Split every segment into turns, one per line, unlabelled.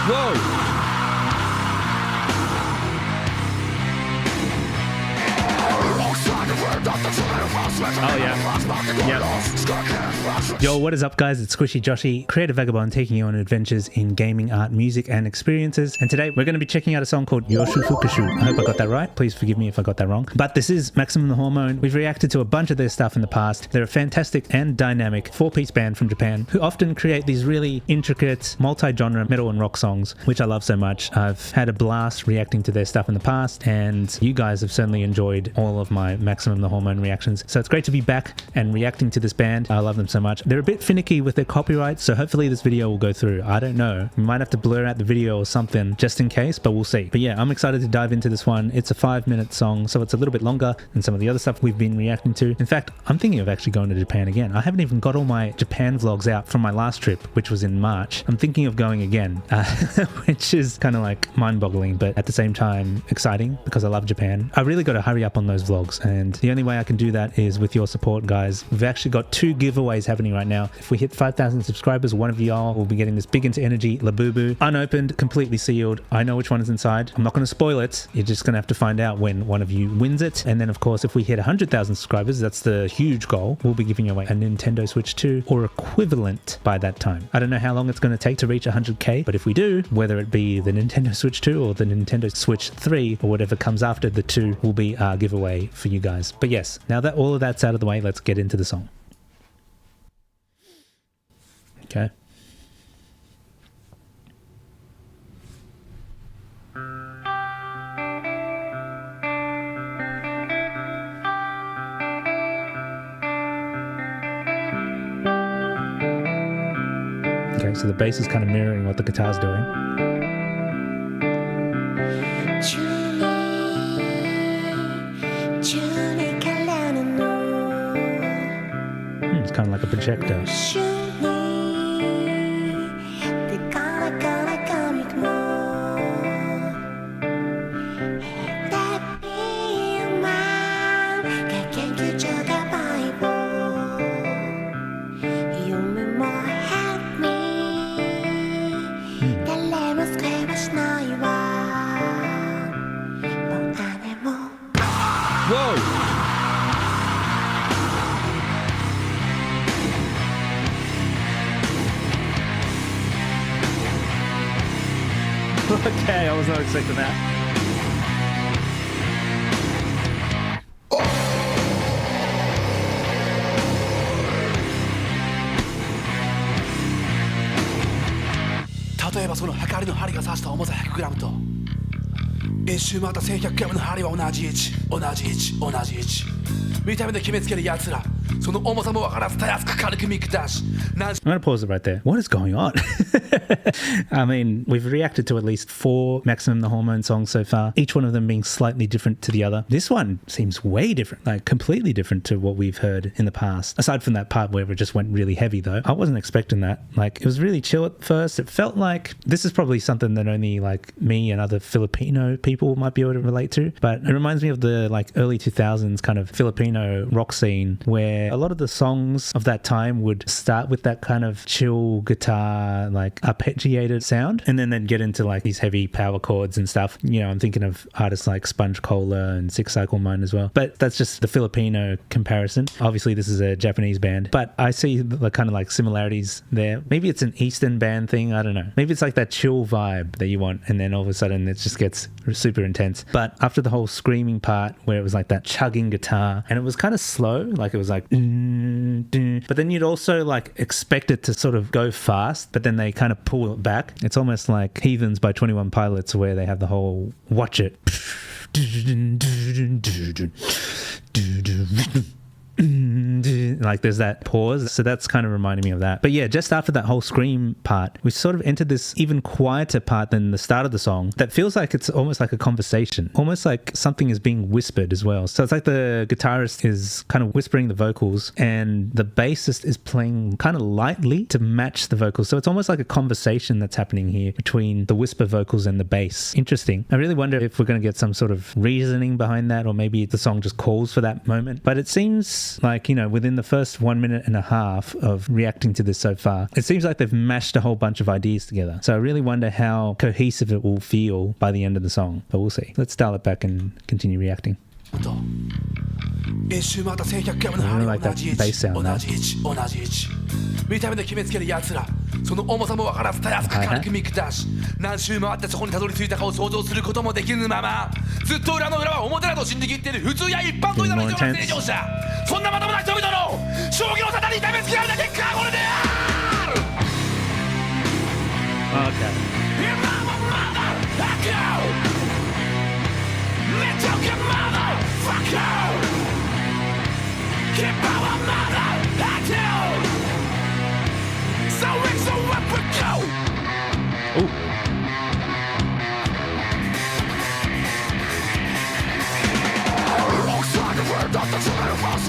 Whoa! Oh yeah. Yep. Yo, what is up guys? It's Squishy Joshi, Creative Vagabond, taking you on adventures in gaming, art, music and experiences. And today we're going to be checking out a song called予襲復讐. I hope I got that right. Please forgive me if I got that wrong. But this is Maximum the Hormone. We've reacted to a bunch of their stuff in the past. They're a fantastic and dynamic 4-piece band from Japan who often create these really intricate multi-genre metal and rock songs, which I love so much. I've had a blast reacting to their stuff in the past, and you guys have certainly enjoyed all of my Maximum the Hormone reactions. So it's great to be back and reacting to this band. I love them so much. They're a bit finicky with their copyright, so hopefully this video will go through. I don't know. We might have to blur out the video or something just in case, but we'll see. But yeah, I'm excited to dive into this one. It's a 5-minute song, so it's a little bit longer than some of the other stuff we've been reacting to. In fact, I'm thinking of actually going to Japan again. I haven't even got all my Japan vlogs out from my last trip, which was in March. I'm thinking of going again, which is kind of like mind-boggling, but at the same time exciting because I love Japan. I really got to hurry up on those vlogs, and the only way I can do that is with your support, guys. We've actually got 2 giveaways happening right now. If we hit 5,000 subscribers, one of y'all will be getting this Big Into Energy Labubu, unopened, completely sealed. I know which one is inside. I'm not going to spoil it. You're just going to have to find out when one of you wins it. And then of course, if we hit 100,000 subscribers, that's the huge goal, we'll be giving away a Nintendo Switch 2 or equivalent by that time. I don't know how long it's going to take to reach 100k, but if we do, whether it be the Nintendo Switch 2 or the Nintendo Switch 3 or whatever comes after the 2 will be our giveaway for you guys. But yes, now that all of that's out of the way, let's get into the song. Okay. Okay, so the bass is kind of mirroring what the guitar's doing. It's kind of like a projector. Whoa! Okay, I was not expecting that.
例えばその測りの針が刺した重さ 100g と一周回った 1100g の針は同じ位置同じ位置同じ位置見た目で決めつける奴らその重さも分からずたやすく軽く見下し
I'm going to pause it right there. What is going on? I mean, we've reacted to at least 4 Maximum the Hormone songs so far, each one of them being slightly different to the other. This one seems way different, like completely different to what we've heard in the past. Aside from that part where it just went really heavy though. I wasn't expecting that. Like, it was really chill at first. It felt like this is probably something that only like me and other Filipino people might be able to relate to. But it reminds me of the like early 2000s kind of Filipino rock scene where a lot of the songs of that time would start with that kind of chill guitar, like arpeggiated sound, and then they'd get into like these heavy power chords and stuff. You know, I'm thinking of artists like Sponge Cola and Six Cycle Mind as well. But that's just the Filipino comparison. Obviously, this is a Japanese band, but I see the kind of like similarities there. Maybe it's an Eastern band thing. I don't know. Maybe it's like that chill vibe that you want, and then all of a sudden it just gets super intense. But after the whole screaming part where it was like that chugging guitar, and it was kind of slow, like it was like but then you'd also like expect it to sort of go fast, but then they kind of pull it back. It's almost like Heathens by 21 Pilots where they have the whole watch it. Like there's that pause, so that's kind of reminding me of that. But yeah, just after that whole scream part, we sort of entered this even quieter part than the start of the song that feels like it's almost like a conversation, almost like something is being whispered as well. So it's like the guitarist is kind of whispering the vocals and the bassist is playing kind of lightly to match the vocals. So it's almost like a conversation that's happening here between the whisper vocals and the bass. Interesting. I really wonder if we're going to get some sort of reasoning behind that, or maybe the song just calls for that moment. But it seems seems like, you know, within the first 1 minute and a half of reacting to this so far, it seems like they've mashed a whole bunch of ideas together. So I really wonder how cohesive it will feel by the end of the song, but we'll see. Let's dial it back and continue reacting. I really like that bass sound there.
見た目で決めつける奴らその重さも分からずたやすく軽く見下し何周もあってそこにたどり着いたかを想像することもできぬままずっと裏の裏は表だと信じきっている普通や一般といなるような正常者そんなまともな人々の将棋の沙汰に痛めつけられた結果はこれである
Okay. Ooh.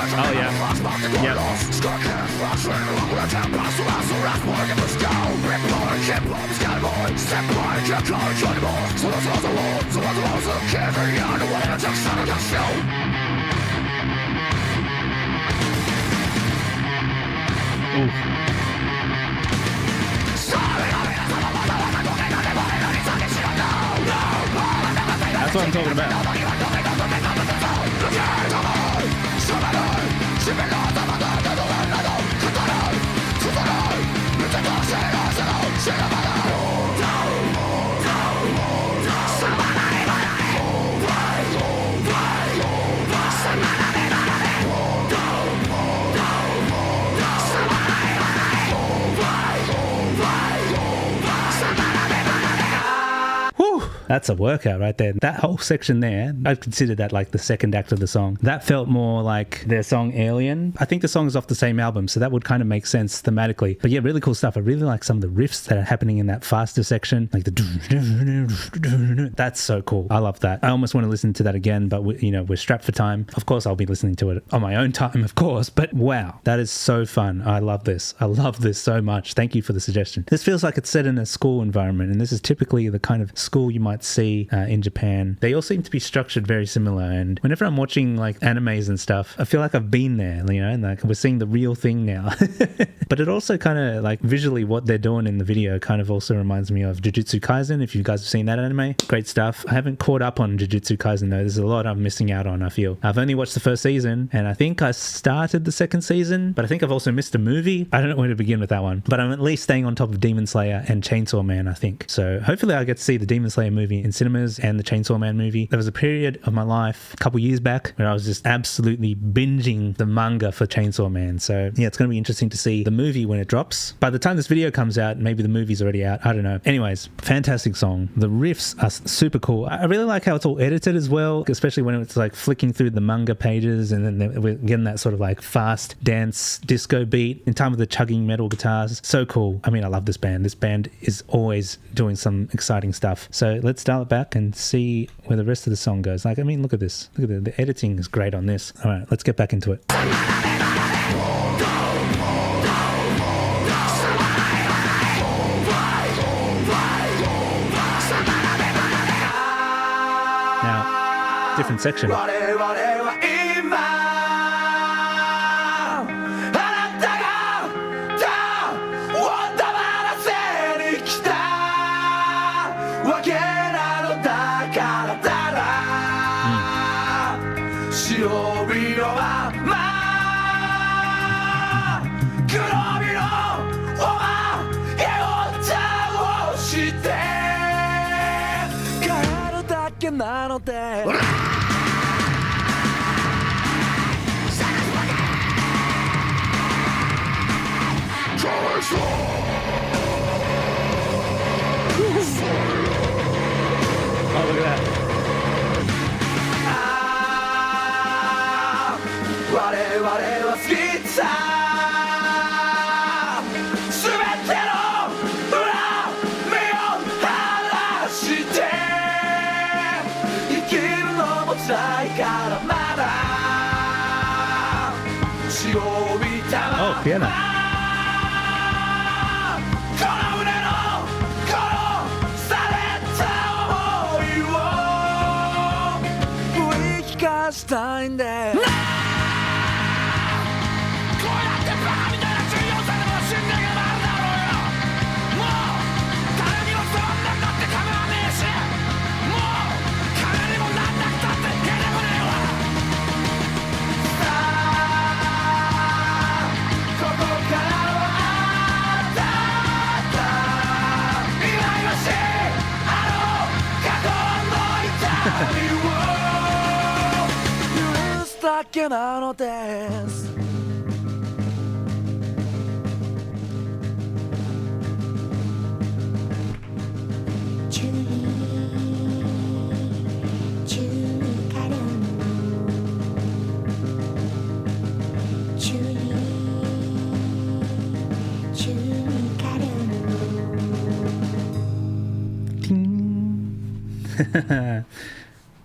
Oh yeah. Yep. Ooh. That's what I'm talking about. That's a workout right there. That whole section there, I'd consider that like the second act of the song. That felt more like their song Alien. I think the song is off the same album, so that would kind of make sense thematically. But yeah, really cool stuff. I really like some of the riffs that are happening in that faster section. Like the... That's so cool. I love that. I almost want to listen to that again, but we're strapped for time. Of course, I'll be listening to it on my own time, of course. But wow, that is so fun. I love this. I love this so much. Thank you for the suggestion. This feels like it's set in a school environment, and this is typically the kind of school you might see in Japan. They all seem to be structured very similar, and whenever I'm watching like animes and stuff, I feel like I've been there, and like we're seeing the real thing now. But it also kind of like visually what they're doing in the video kind of also reminds me of Jujutsu Kaisen, if you guys have seen that anime. Great stuff. I haven't caught up on Jujutsu Kaisen though. There's a lot I'm missing out on, I feel. I've only watched the first season, and I think I started the second season, but I think I've also missed a movie. I don't know where to begin with that one, but I'm at least staying on top of Demon Slayer and Chainsaw Man, I think. So hopefully I'll get to see the Demon Slayer movie in cinemas and the Chainsaw Man movie. There was a period of my life a couple years back where I was just absolutely binging the manga for Chainsaw Man. So yeah, it's going to be interesting to see the movie when it drops. By the time this video comes out, maybe the movie's already out. I don't know. Anyways, fantastic song. The riffs are super cool. I really like how it's all edited as well, especially when it's like flicking through the manga pages and then we're getting that sort of like fast dance disco beat in time with the chugging metal guitars. So cool. I mean, I love this band. This band is always doing some exciting stuff. So let's dial it back and see where the rest of the song goes. Like, I mean, look at this. Look at the editing is great on this. All right, let's get back into it. Now, different section. Oh, look at that. Oh, piano.
けなのです。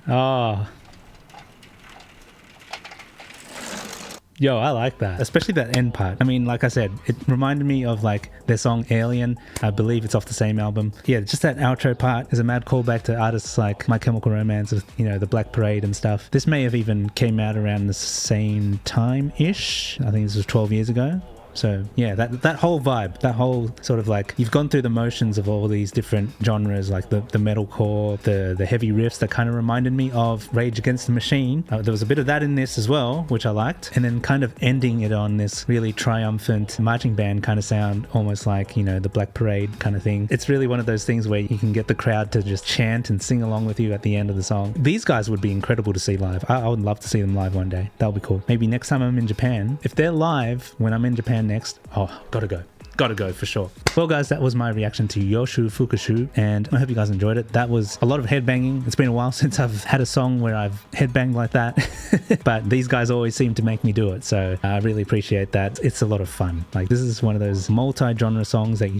Oh. Yo, I like that. Especially that end part. I mean, like I said, it reminded me of like their song Alien. I believe it's off the same album. Yeah, just that outro part is a mad callback to artists like My Chemical Romance with, you know, the Black Parade and stuff. This may have even came out around the same time-ish. I think this was 12 years ago. So yeah, that whole vibe, that whole sort of like, you've gone through the motions of all these different genres, like the metalcore, the heavy riffs that kind of reminded me of Rage Against the Machine. There was a bit of that in this as well, which I liked. And then kind of ending it on this really triumphant marching band kind of sound, almost like, you know, the Black Parade kind of thing. It's really one of those things where you can get the crowd to just chant and sing along with you at the end of the song. These guys would be incredible to see live. I would love to see them live one day. That would be cool. Maybe next time I'm in Japan. If they're live when I'm in Japan next, oh, gotta go for sure. Well guys, that was my reaction to Yoshuu Fukushu, and I hope you guys enjoyed it. That was a lot of headbanging. It's been a while since I've had a song where I've headbanged like that but these guys always seem to make me do it, so I really appreciate that. It's a lot of fun. Like, this is one of those multi-genre songs that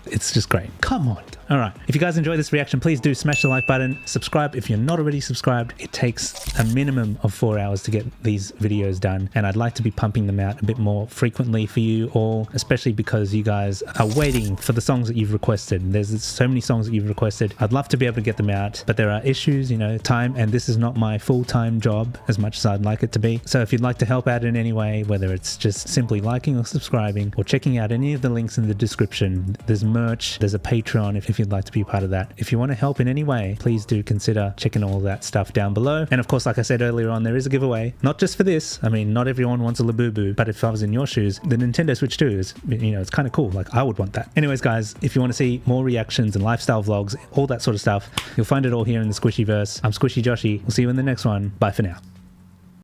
it's just great. Come on. All right. If you guys enjoy this reaction, please do smash the like button. Subscribe if you're not already subscribed. It takes a minimum of 4 hours to get these videos done, and I'd like to be pumping them out a bit more frequently for you all, especially because you guys are waiting for the songs that you've requested. There's so many songs that you've requested. I'd love to be able to get them out, but there are issues, you know, time, and this is not my full-time job as much as I'd like it to be. So if you'd like to help out in any way, whether it's just simply liking or subscribing or checking out any of the links in the description, there's merch, there's a Patreon if you'd like to be a part of that. If you want to help in any way, please do consider checking all that stuff down below. And of course, like I said earlier on, there is a giveaway, not just for this. I mean, not everyone wants a Labubu, but if I was in your shoes, the Nintendo Switch 2 is, you know, it's kind of cool. Like, I would want that. Anyways, guys, if you want to see more reactions and lifestyle vlogs, all that sort of stuff, you'll find it all here in the Squishyverse. I'm Squishy Joshi. We'll see you in the next one. Bye for now.